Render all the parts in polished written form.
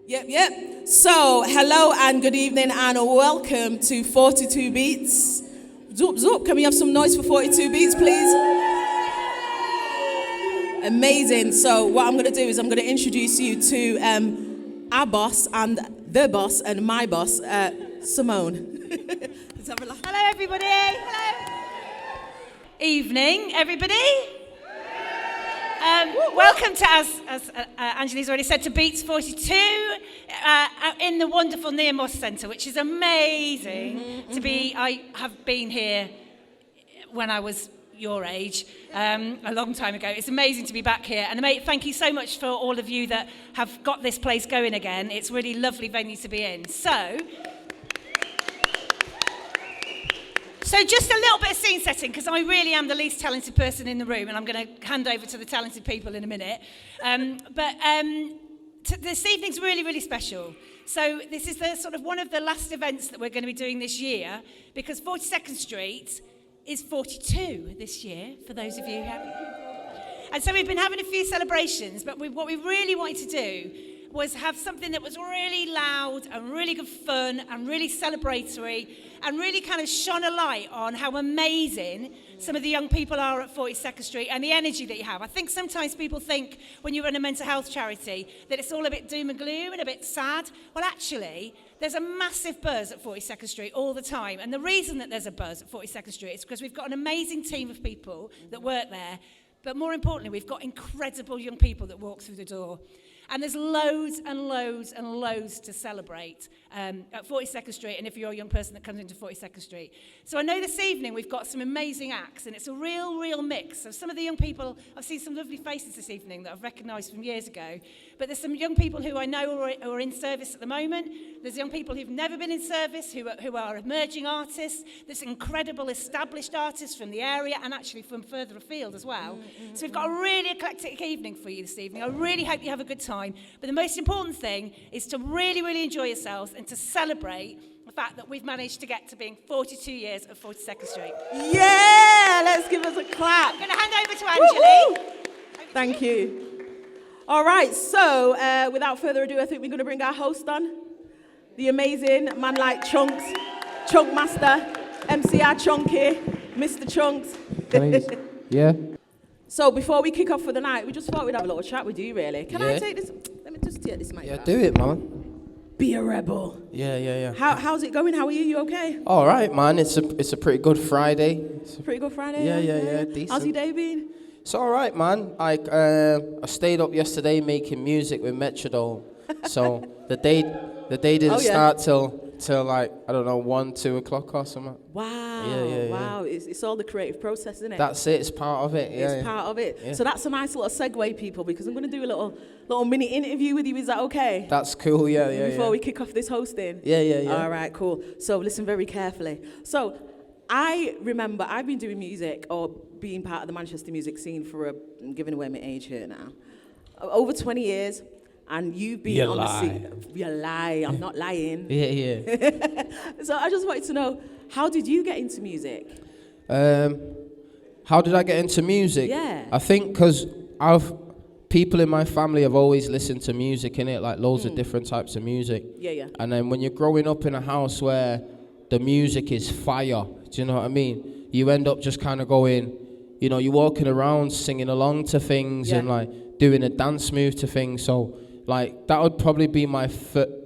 Yep. So, hello and good evening and welcome to 42 Beats. Zoop, zoop. Can we have some noise for 42 Beats, please? Amazing. So, what I'm going to do is I'm going to introduce you to our boss and the boss and my boss, Simone. Let's have a laugh. Hello, everybody. Hello. Evening, everybody. Welcome to, as Angeli's already said, to Beatz 42 in the wonderful Near Moss Centre, which is amazing to be. I have been here when I was your age, a long time ago. It's amazing to be back here. And thank you so much for all of you that have got this place going again. It's a really lovely venue to be in. So just a little bit of scene setting, because I really am the least talented person in the room, and I'm going to hand over to the talented people in a minute. This evening's really, really special. So this is the sort of one of the last events that we're going to be doing this year, because 42nd Street is 42 this year, for those of you who haven't. And so we've been having a few celebrations, but what we really wanted to do was have something that was really loud and really good fun and really celebratory and really kind of shone a light on how amazing some of the young people are at 42nd Street and the energy that you have. I think sometimes people think when you run a mental health charity that it's all a bit doom and gloom and a bit sad. Well, actually, there's a massive buzz at 42nd Street all the time. And the reason that there's a buzz at 42nd Street is because we've got an amazing team of people that work there. But more importantly, we've got incredible young people that walk through the door. And there's loads and loads and loads to celebrate at 42nd Street, and if you're a young person that comes into 42nd Street. So I know this evening we've got some amazing acts, and it's a real mix. So some of the young people, I've seen some lovely faces this evening that I've recognised from years ago, but there's some young people who I know are in service at the moment. There's young people who've never been in service, who are emerging artists. There's incredible established artists from the area and actually from further afield as well. So we've got a really eclectic evening for you this evening. I really hope you have a good time. But the most important thing is to really enjoy yourselves and to celebrate the fact that we've managed to get to being 42 years at 42nd Street. Yeah, let's give us a clap. I'm going to hand over to Angeli. Thank you. All right, so without further ado, I think we're going to bring our host on. The amazing man like Chunks, Chunk Master, MCR Chunky, Mr. Chunks. Yeah. So before we kick off for the night, we just thought we'd have a little chat with you, really. Can I take this? Let me just take this mic. Yeah, do it, man. Be a rebel. Yeah. How's it going? How are you? You okay? All right, man. It's a pretty good Friday. Pretty good Friday? Yeah. Decent. How's your day been? It's all right, man. I stayed up yesterday making music with Metrodome. So the day didn't start till like, I don't know, 1, 2 o'clock or something. Wow. Yeah. Wow. It's all the creative process, isn't it? That's it. It's part of it. Yeah. It's part of it. Yeah. So that's a nice little segue, people, because I'm going to do a little mini interview with you. Is that okay? That's cool. Yeah. Before we kick off this hosting? Yeah. All right, cool. So listen very carefully. So I remember I've been doing music or being part of the Manchester music scene for I'm giving away my age here now. Over 20 years. And you've been on the scene. You lie. I'm not lying. Yeah. So I just wanted to know, how did you get into music? How did I get into music? Yeah. I think because people in my family have always listened to music, innit? Like loads of different types of music. Yeah. And then when you're growing up in a house where the music is fire, do you know what I mean? You end up just kind of going, you're walking around singing along to things and like doing a dance move to things. So like that would probably be my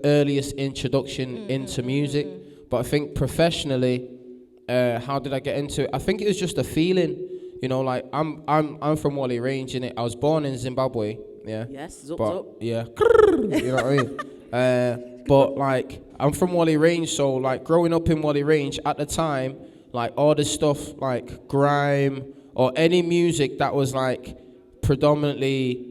earliest introduction into music. But I think professionally, how did I get into it? I think it was just a feeling. Like I'm from Wally Range, innit? I was born in Zimbabwe. Yeah. Yes. Zup. Yeah. You know what I mean? But like I'm from Wally Range, so like growing up in Wally Range at the time, like all this stuff like grime or any music that was like predominantly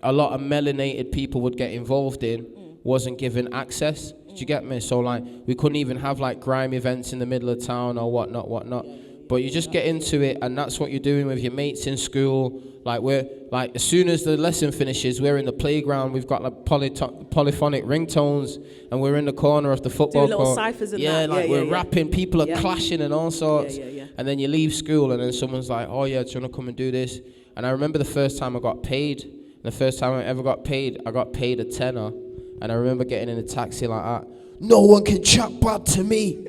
a lot of melanated people would get involved in wasn't given access. Do you get me? So like we couldn't even have like grime events in the middle of town or whatnot. But you just get into it, and that's what you're doing with your mates in school. Like we're like as soon as the lesson finishes, we're in the playground. We've got like polyphonic ringtones, and we're in the corner of the football court. Little ciphers and that. Like we're rapping. People are clashing and all sorts. Yeah. And then you leave school, and then someone's like, "Oh yeah, do you want to come and do this?" And I remember the first time I got paid. The first time I ever got paid, I got paid a tenner. And I remember getting in a taxi like that. No one can chat bad to me.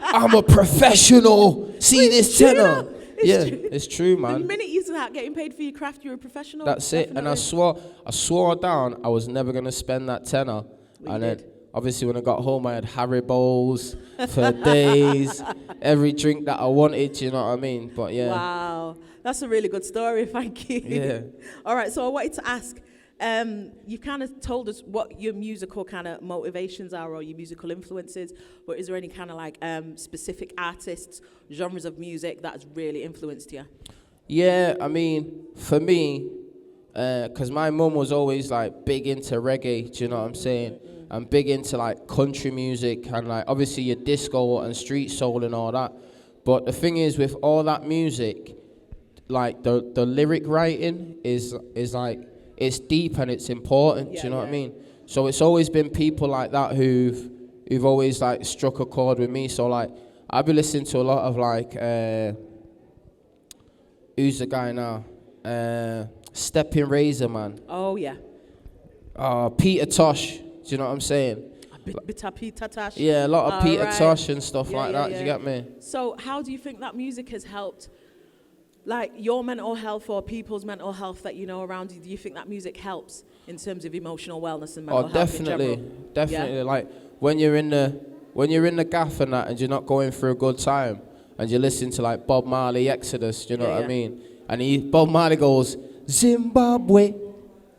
I'm a professional. See this tenor. It's true, man. The minute you start getting paid for your craft, you're a professional. That's it. And I swore down I was never gonna spend that tenner. And then obviously when I got home, I had Haribos for days. Every drink that I wanted, you know what I mean? But yeah. Wow, that's a really good story. Thank you. Yeah. All right. So I wanted to ask. You've kind of told us what your musical kind of motivations are or your musical influences, but is there any kind of like specific artists, genres of music that has really influenced you? Yeah, I mean, for me, because my mum was always like big into reggae, do you know what I'm saying? And big into like country music and like obviously your disco and street soul and all that. But the thing is with all that music, like the lyric writing is like, it's deep and it's important, do you know what I mean? So it's always been people like that who've always like struck a chord with me. So like I've been listening to a lot of like who's the guy now? Stepping Razor, man. Oh yeah. Peter Tosh, do you know what I'm saying? Peter Tosh. Yeah, a lot of Peter Tosh and stuff like that. Yeah. Do you get me? So how do you think that music has helped? Like your mental health or people's mental health that you know around you, do you think that music helps in terms of emotional wellness and mental health definitely, in general? definitely. Yeah? Like when you're in the gaff and that, and you're not going through a good time, and you listen to like Bob Marley, Exodus, do you know what I mean? And Bob Marley goes Zimbabwe. Do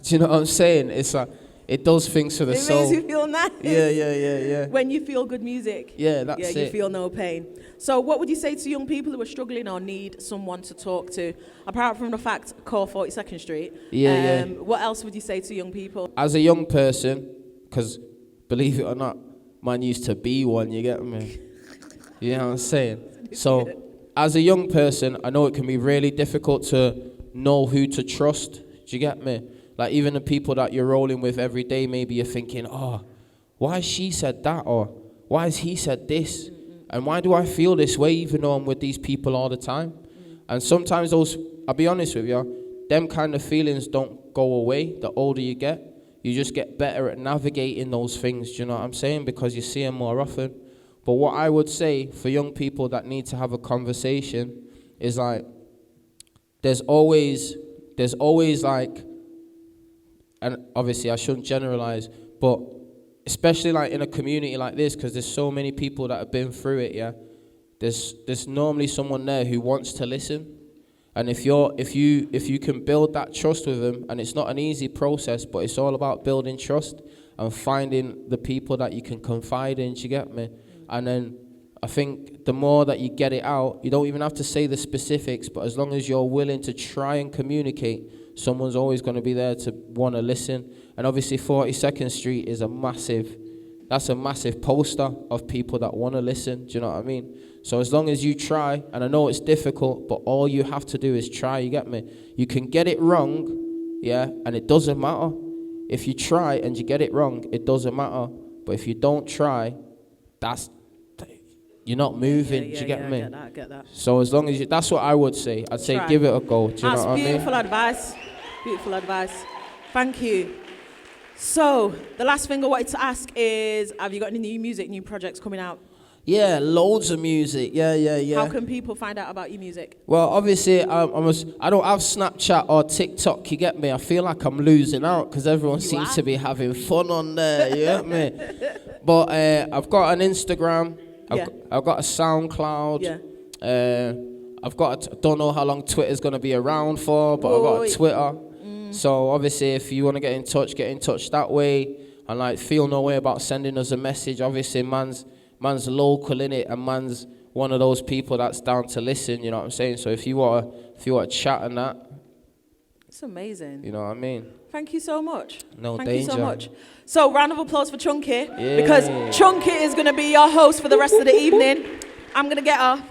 you know what I'm saying? It's like it does things for the soul. It makes you feel nice. Yeah. When you feel good music. Yeah, that's it. You feel no pain. So what would you say to young people who are struggling or need someone to talk to? Apart from the fact, call 42nd Street. Yeah. What else would you say to young people? As a young person, because believe it or not, man used to be one, you get me? You know what I'm saying? So as a young person, I know it can be really difficult to know who to trust. Do you get me? Like even the people that you're rolling with every day, maybe you're thinking, oh, why has she said that? Or why has he said this? And why do I feel this way even though I'm with these people all the time? And sometimes those, I'll be honest with you, them kind of feelings don't go away the older you get. You just get better at navigating those things, do you know what I'm saying? Because you see them more often. But what I would say for young people that need to have a conversation is like, there's always like, and obviously I shouldn't generalize, but especially like in a community like this, because there's so many people that have been through it, yeah. There's normally someone there who wants to listen, and if you can build that trust with them, and it's not an easy process, but it's all about building trust and finding the people that you can confide in. Do you get me? And then I think the more that you get it out, you don't even have to say the specifics, but as long as you're willing to try and communicate, someone's always going to be there to want to listen. And obviously 42nd Street is a massive poster of people that want to listen. Do you know what I mean? So as long as you try, and I know it's difficult, but all you have to do is try, you get me? You can get it wrong, yeah, and it doesn't matter. If you try and you get it wrong, it doesn't matter. But if you don't try, you're not moving. Do you get me? I get that. So as long as that's what I would say. I'd say give it a go. Do you know what I mean? Beautiful advice. Beautiful advice. Thank you. So the last thing I wanted to ask is, have you got any new music, new projects coming out? Yeah, loads of music. Yeah. How can people find out about your music? Well, obviously, I don't have Snapchat or TikTok, you get me? I feel like I'm losing out because everyone seems to be having fun on there, you get me? But I've got an Instagram. I've got a SoundCloud. Yeah. Don't know how long Twitter's going to be around for, but I've got a Twitter. So obviously, if you want to get in touch that way. And like, feel no way about sending us a message. Obviously, man's local, innit, and man's one of those people that's down to listen. You know what I'm saying? So if you want to chat and that, it's amazing. You know what I mean? Thank you so much. Thank you so much. So round of applause for Chunky, because Chunky is going to be your host for the rest of the evening. I'm going to get off.